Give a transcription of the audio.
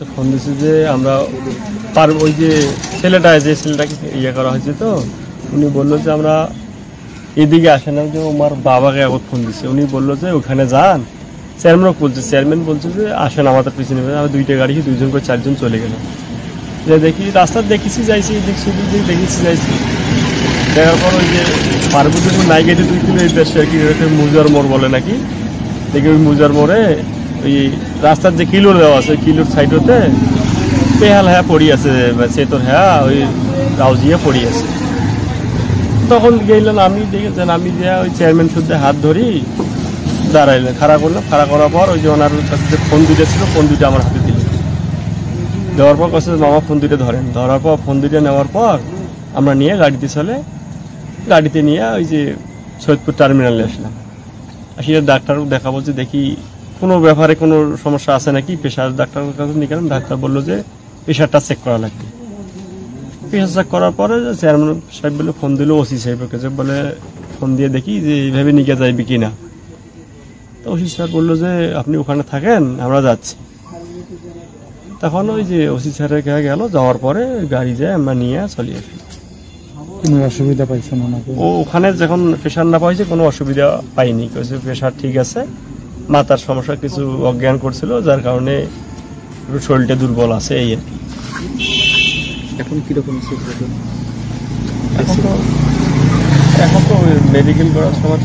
তো ফোন দিছে যে আমরা ওই যে ছেলেটাকে ইয়ে করা হয়েছে, তো উনি বললো যে আমরা এদিকে আসেন না, যে আমার বাবাকে একবার ফোন দিচ্ছে, উনি বললো যে ওখানে যান। চেয়ারম্যান বলছে যে আসেন আমাদের পিছনে, আমি দুইটা গাড়ি দুইজন করে চারজন চলে গেলাম। যে দেখি রাস্তা দেখেছি যাইছি, দেখেছি যাইছি, দেখার পর ওই যে পার্বতীপুর নাই গেটে 2 কিলো এই দেশে আর কি মুজার মোড় বলে নাকি, দেখি ওই মুজার মোড়ে ওই রাস্তার যে কিলোর দেওয়া আছে, কিলোর সাইড হতে পেহাল হ্যাঁ পড়ি আছে, সেতর হ্যাঁ ওই রাউজিয়া পড়ি আছে। তখন গেলাম, আমি দেখেছেন, আমি যে ওই চেয়ারম্যান শুদ্ধে হাত ধরি দাঁড়াইলেন, খাড়া করলাম। খাড়া করার পর ওই যে ওনার কাছে যে ফোন দুটো ছিল, ফোন দুটো আমার হাতে দিল। দেওয়ার পর কাছে মামা ফোন দুটো ধরেন, ধরার পর ফোন দুটো নেওয়ার পর আমরা নিয়ে গাড়িতে নিয়ে ওই যে সৈয়দপুর টার্মিনালে আসলাম। আসলে ডাক্তার দেখা বলছে, দেখি কোনো ব্যাপারে কোনো সমস্যা আছে নাকি, প্রেশার ডাক্তারের কাছে নিয়ে গেলাম। ডাক্তার বললো যে প্রেশারটা চেক করা লাগবে। প্রেশার চেক করার পরে চেয়ারম্যান সাহেব বলে ফোন দিল ওসি সাহেবের কাছে, বলে ফোন দিয়ে দেখি যে এইভাবে নিয়ে যাইবে কি না। তো ওসি স্যার বললো যে আপনি ওখানে থাকেন, আমরা যাচ্ছি। তখন ওই যে ওসি স্যারের কাছে গেল, যাওয়ার পরে গাড়ি যায় আমরা নিয়ে চলে আসি। কোনো অসুবিধা পাইছেন ওনাকে? ও ওখানে যখন প্রেশার না পাইছে কোনো অসুবিধা পাইনি, কইছে প্রেশার ঠিক আছে, মাথার সমস্যা কিছু অজ্ঞান করছিল, যার কারণে শরীরটা দুর্বল আছে এই আর কি। এখন কিরকম? এখন তো মেডিকেল করার সময়